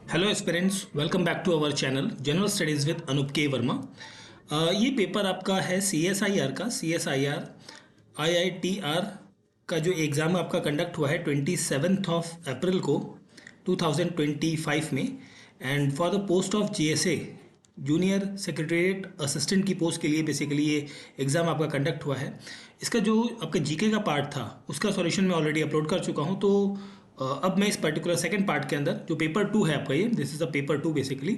Hello aspirants, welcome back to our channel general studies with Anoop K Verma. ये paper आपका है CSIR का। CSIR IITR का जो एग्ज़ाम आपका कंडक्ट हुआ है 27 अप्रैल को 2025 में। And for the post of GSA junior secretariat assistant की पोस्ट के लिए बेसिकली ये एग्ज़ाम आपका कंडक्ट हुआ है। इसका जो आपका जीके का पार्ट था उसका सॉल्यूशन मैं ऑलरेडी अपलोड कर चुका हूँ। तो अब मैं इस पर्टिकुलर सेकंड पार्ट के अंदर जो पेपर 2 है आपका, ये this is the paper 2 basically.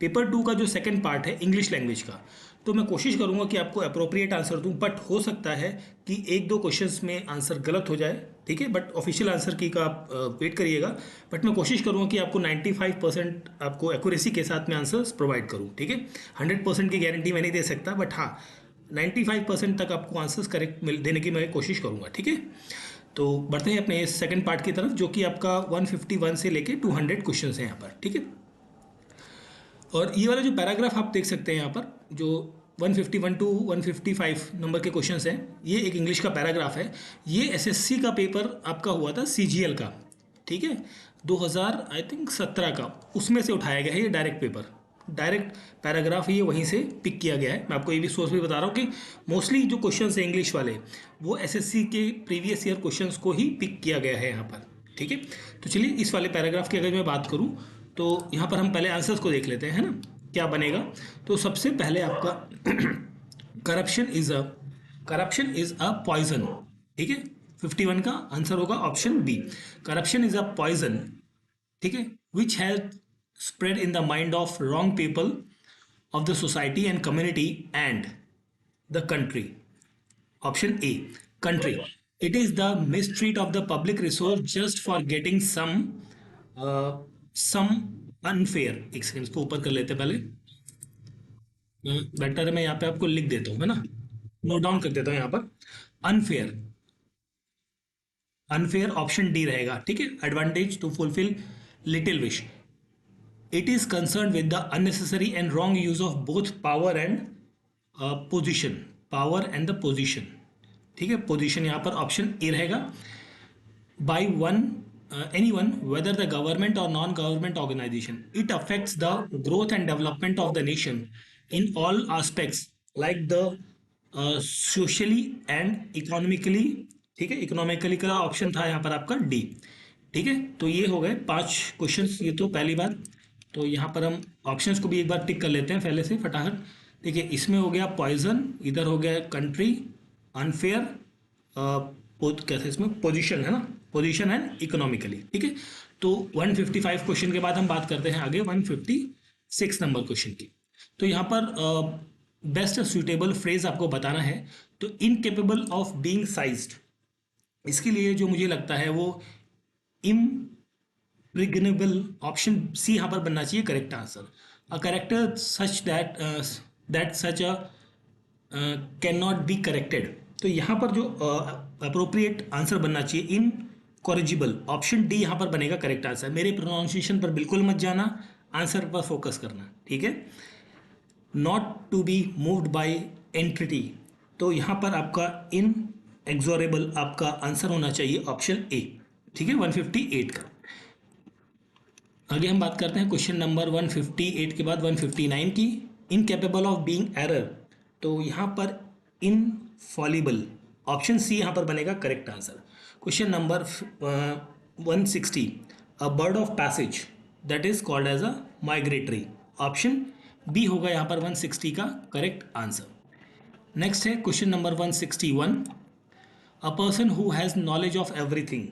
Paper 2 का जो सेकंड पार्ट है इंग्लिश लैंग्वेज का, तो मैं कोशिश करूंगा कि आपको अप्रोप्रिएट आंसर दूं, बट हो सकता है कि एक दो क्वेश्चंस में आंसर गलत हो जाए, ठीक है। बट ऑफिशियल आंसर की का आप वेट करिएगा। बट मैं कोशिश करूंगा कि आपको 95% आपको एक्यूरेसी के साथ में आंसर्स प्रोवाइड करूं, ठीक है। 100% की गारंटी मैं नहीं दे सकता, बट हाँ 95% तक आपको आंसर्स करेक्ट देने की मैं कोशिश करूंगा, ठीक है। तो बढ़ते हैं अपने सेकंड पार्ट की तरफ, जो कि आपका 151 से लेके 200 क्वेश्चन है यहाँ पर, ठीक है। और ये वाला जो पैराग्राफ आप देख सकते हैं यहाँ पर, जो 151 टू 155 नंबर के क्वेश्चंस हैं, ये एक इंग्लिश का पैराग्राफ है। ये एसएससी का पेपर आपका हुआ था CGL का, ठीक है, 2000 आई थिंक 17 का, उसमें से उठाया गया है ये डायरेक्ट पेपर, डायरेक्ट पैराग्राफ ये वहीं से पिक किया गया है। मैं आपको ये भी सोर्स भी बता रहा हूँ कि मोस्टली जो क्वेश्चंस हैं इंग्लिश वाले वो एसएससी के प्रीवियस ईयर क्वेश्चंस को ही पिक किया गया है यहाँ पर, ठीक है। तो चलिए इस वाले पैराग्राफ की अगर मैं बात करूँ तो यहाँ पर हम पहले आंसर्स को देख लेते हैं, है ना, क्या बनेगा। तो सबसे पहले आपका करप्शन इज अ पॉइजन, ठीक है। 51 का आंसर होगा option B, corruption is a poison, ठीक है, which has spread in the mind of wrong people of the society and community and the country. Option A, country. It is the mistreat of the public resource just for getting some unfair. एक second इसको ऊपर कर लेते हैं पहले, better है मैं यहाँ पे आपको लिख देता हूँ, है ना, नोट डाउन कर देता हूँ यहाँ पर। अनफेयर, अनफेयर ऑप्शन डी रहेगा, ठीक है। Advantage to fulfil little wish, it is concerned with the unnecessary and wrong use of both power and position, power and the position, ठीक है। पोजीशन यहाँ पर ऑप्शन ए रहेगा। by one anyone whether the government or non government organization, it affects the growth and development of the nation in all aspects like the socially and economically, ठीक है। Economically का option था यहाँ पर आपका D, ठीक है। तो ये हो गए 5 क्वेश्चंस, ये तो पहली बार। तो यहाँ पर हम ऑप्शंस को भी एक बार टिक कर लेते हैं पहले से फटाफट। देखिए इसमें हो गया पॉइजन, इधर हो गया कंट्री, अनफेयर, कैसे इसमें पोजीशन, है ना, पोजीशन एंड इकोनॉमिकली, ठीक है। तो 155 क्वेश्चन के बाद हम बात करते हैं आगे 156 नंबर क्वेश्चन की। तो यहाँ पर बेस्ट सुटेबल फ्रेज आपको बताना है। तो इनकेपेबल ऑफ बीइंग साइज्ड, इसके लिए जो मुझे लगता है वो इम्प्रिग्नेबल, ऑप्शन सी यहाँ पर बनना चाहिए correct answer. A character such that such a can not be corrected, तो यहाँ पर जो अप्रोप्रिएट आंसर बनना चाहिए इनकॉरिजिबल, ऑप्शन डी यहाँ पर बनेगा करेक्ट आंसर। मेरे प्रोनाउंसिएशन पर बिल्कुल मत जाना, आंसर पर फोकस करना, ठीक है। Not to be moved by entity, तो यहाँ पर आपका इन एक्सोरेबल आपका आंसर होना चाहिए ऑप्शन ए, ठीक है, 158 का। आगे हम बात करते हैं क्वेश्चन नंबर 158 के बाद 159 की। इनकेपेबल ऑफ बीइंग एरर, तो यहाँ पर इनफॉलिबल, ऑप्शन सी यहाँ पर बनेगा correct answer. Question number 160, a bird of passage that is called as a migratory, option B होगा यहाँ पर 160 का करेक्ट आंसर। नेक्स्ट है question number 161, a person who has knowledge of everything,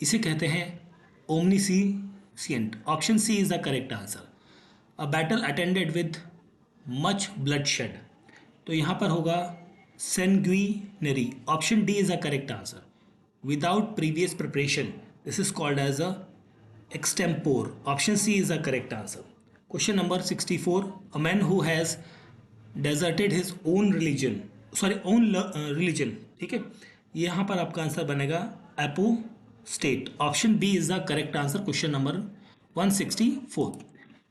इसे कहते हैं omniscient, option C is the correct answer. A battle attended with much bloodshed, तो यहाँ पर होगा sanguinary, option D is the correct answer. Without previous preparation, this is called as a extempore, option C is the correct answer. Question number 64, a man who has deserted his own religion, sorry own religion, ठीक है, यहाँ पर आपका answer बनेगा apostate, option B is the correct answer. Question number 164।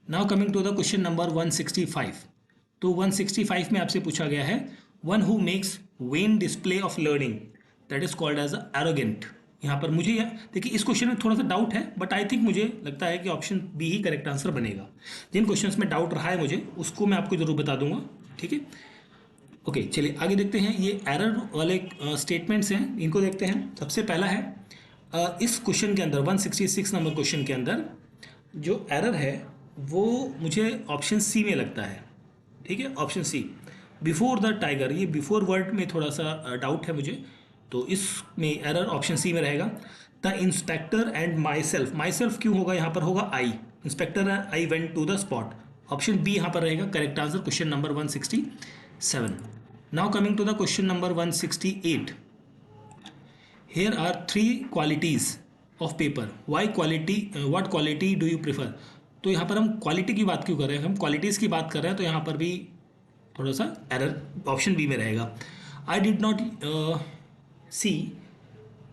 Now coming to the question number 165। तो 165 में आपसे पूछा गया है, one who makes vain display of learning that is called as arrogant, यहाँ पर मुझे देखिए इस क्वेश्चन में थोड़ा सा डाउट है, बट आई थिंक मुझे लगता है कि ऑप्शन बी ही करेक्ट आंसर बनेगा। जिन क्वेश्चंस में डाउट रहा है मुझे उसको मैं आपको जरूर बता दूंगा, ठीक है। ओके, चलिए आगे देखते हैं। ये एरर वाले स्टेटमेंट्स हैं, इनको देखते हैं। सबसे पहला है इस क्वेश्चन के अंदर 166 नंबर क्वेश्चन के अंदर जो एरर है वो मुझे ऑप्शन सी में लगता है, ठीक है। Option C, before the tiger, ये बिफोर वर्ड में थोड़ा सा डाउट है मुझे, तो इसमें एरर ऑप्शन सी में रहेगा। The inspector and myself, myself क्यों होगा, यहाँ पर होगा I, inspector I went to the spot. Option B यहाँ पर रहेगा correct answer, question number 167। Now coming to the question number 168। Here are three qualities of paper. Why quality? What quality do you prefer? तो यहाँ पर हम quality की बात क्यों कर रहे हैं, हम क्वालिटीज़ की बात कर रहे हैं, तो यहाँ पर भी थोड़ा सा एरर ऑप्शन बी में रहेगा। I did not see,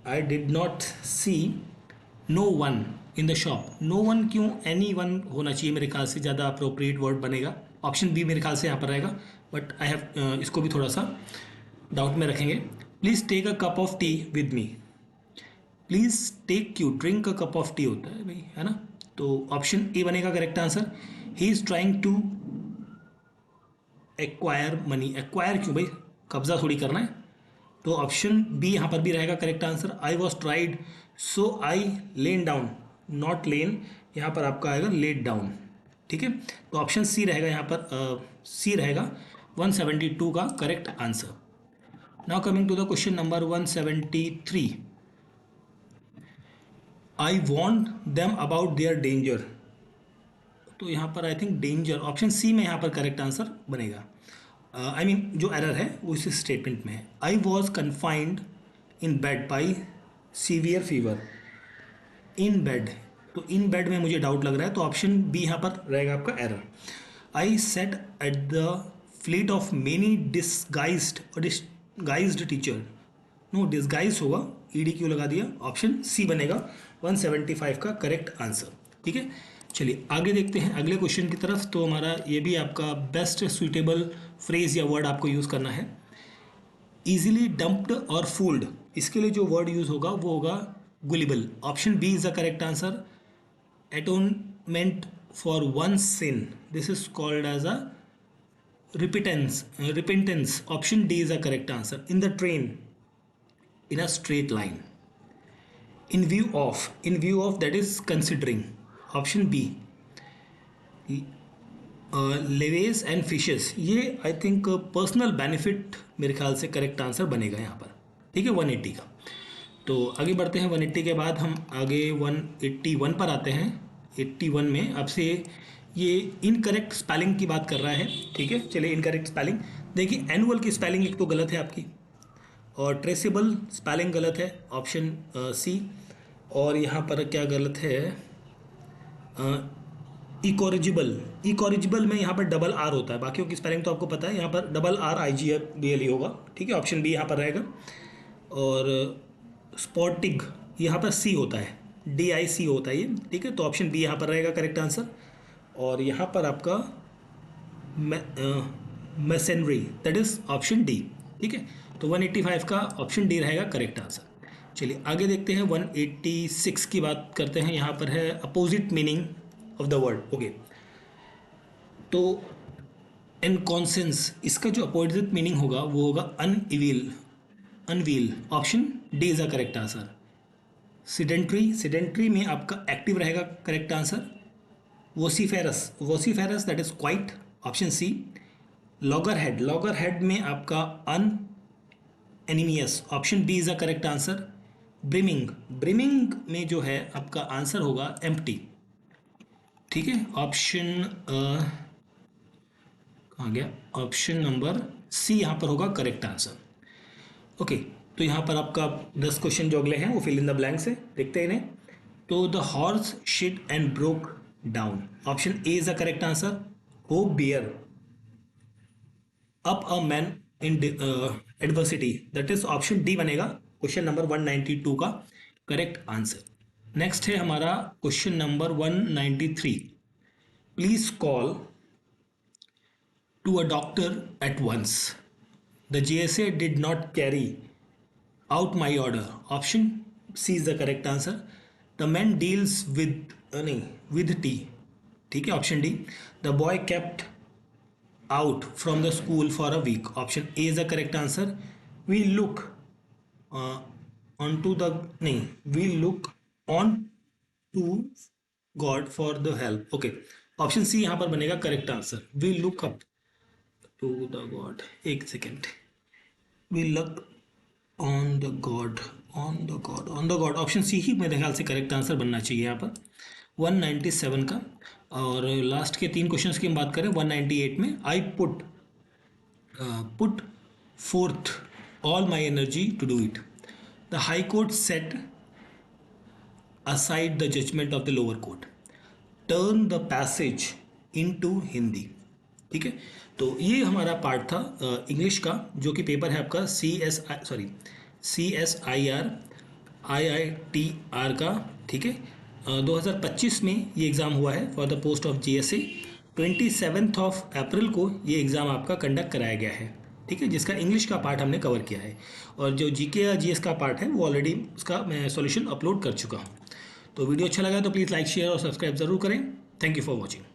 I did not see no one in the shop. No one क्यों, एनी वन होना चाहिए मेरे ख्याल से, ज़्यादा अप्रोप्रिएट वर्ड बनेगा। ऑप्शन बी मेरे ख्याल से यहाँ पर रहेगा, बट आई हैव इसको भी थोड़ा सा डाउट में रखेंगे। Please take a cup of tea with me. Please take cue, drink a cup of tea होता है भाई, है ना। तो ऑप्शन ए बनेगा correct answer. He is trying to acquire money. Acquire क्यों भाई, कब्जा थोड़ी करना है, तो ऑप्शन बी यहाँ पर भी रहेगा correct answer. I was tried so I lain down, not lain, यहाँ पर आपका आएगा लेट डाउन, ठीक है। तो ऑप्शन सी रहेगा यहाँ पर, सी रहेगा 172 का correct answer. Now coming to the question number 173। I want them about their danger. तो यहाँ पर I think danger, option C में यहाँ पर करेक्ट आंसर बनेगा। आई मीन जो एरर है वो इस स्टेटमेंट में है। I was confined in bed by severe fever. In bed, तो इन बेड में मुझे डाउट लग रहा है, तो ऑप्शन बी यहाँ पर रहेगा आपका error. I set at the fleet of many disguised teacher. No, disguise होगा, ईडी क्यों लगा दिया, ऑप्शन सी बनेगा 175 का करेक्ट आंसर, ठीक है। चलिए आगे देखते हैं अगले क्वेश्चन की तरफ। तो हमारा ये भी आपका बेस्ट सुइटेबल फ्रेज या वर्ड आपको यूज़ करना है। ईजिली डम्प्ड और फूल्ड, इसके लिए जो वर्ड यूज़ होगा वो होगा gullible. Option B is the correct answer. Atonement for one sin, this is called as a repentance. Option D is the correct answer. In the train, in a straight line. In view of, that is considering. Option B. Loaves and fishes, ये I think personal benefit मेरे ख्याल से correct answer बनेगा यहाँ पर, ठीक है, 180 का। तो आगे बढ़ते हैं। 180 के बाद हम आगे 181 पर आते हैं। 81 में आपसे ये इनकरेक्ट स्पेलिंग की बात कर रहा है, ठीक है। चलिए इनकरेक्ट स्पेलिंग देखिए। एनुअल की स्पेलिंग एक तो गलत है आपकी, और ट्रेसेबल स्पेलिंग गलत है, ऑप्शन सी। और यहाँ पर क्या गलत है, इकोरिजिबल में यहाँ पर डबल आर होता है, बाकियों की स्पेलिंग तो आपको पता है, यहाँ पर डबल आर IGBLE होगा, ठीक है। ऑप्शन बी यहाँ पर रहेगा। और स्पॉटिग यहाँ पर सी होता है, DIC होता है ये, ठीक है। तो ऑप्शन बी यहाँ पर रहेगा करेक्ट आंसर। और यहाँ पर आपका masonry, that is option D, ठीक है। तो 185 का ऑप्शन डी रहेगा करेक्ट आंसर। चलिए आगे देखते हैं। 186 की बात करते हैं। यहाँ पर है opposite meaning of the word, okay. तो इनकॉन्सेंस, इसका जो अपोजिट मीनिंग होगा वो होगा unveil. Option D is the correct answer. Sedentary में आपका एक्टिव रहेगा correct answer. Vociferous that is quite, option C. Loggerhead में आपका animus, option B is the correct answer. Brimming में जो है आपका आंसर होगा एम्प्टी, ठीक है। ऑप्शन कहाँ गया, ऑप्शन नंबर सी यहाँ पर होगा करेक्ट आंसर, ओके। तो यहाँ पर आपका 10 क्वेश्चन जो अगले हैं वो फिल इन द ब्लैंक्स है, देखते हैं इन्हें। तो the horse shit and broke down, option A is the correct answer. Who bear up a man in adversity, that is option D बनेगा क्वेश्चन नंबर 192 का करेक्ट आंसर। नेक्स्ट है हमारा question number 193। Please call to a doctor at once, the GSA did not carry out my order, option C is the correct answer. The man deals with नहीं with tea, ठीक है, option D. The boy kept out from the school for a week, option A is the correct answer. We look on to the नहीं we look on to God for the help, okay, option C यहाँ पर बनेगा correct answer. We look up to the God, एक second, we look on the God, on the God, option C ही मेरे ख्याल से correct answer बनना चाहिए यहाँ पर 197 का। और लास्ट के 3 क्वेश्चंस की हम बात करें 198 में, I put forth all my energy to do it, the high court set aside the judgment of the lower court, turn the passage into Hindi, ठीक है। तो ये हमारा पार्ट था इंग्लिश का, जो कि पेपर है आपका CSIR IITR का, ठीक है। 2025 में ये एग्ज़ाम हुआ है for the post of GSA। 27 अप्रैल को ये एग्ज़ाम आपका कंडक्ट कराया गया है, ठीक है, जिसका इंग्लिश का पार्ट हमने कवर किया है। और जो GK या GS का पार्ट है वो ऑलरेडी उसका मैं सॉल्यूशन अपलोड कर चुका हूँ। तो वीडियो अच्छा लगा तो प्लीज़ लाइक शेयर और सब्सक्राइब ज़रूर करें। Thank you for watching.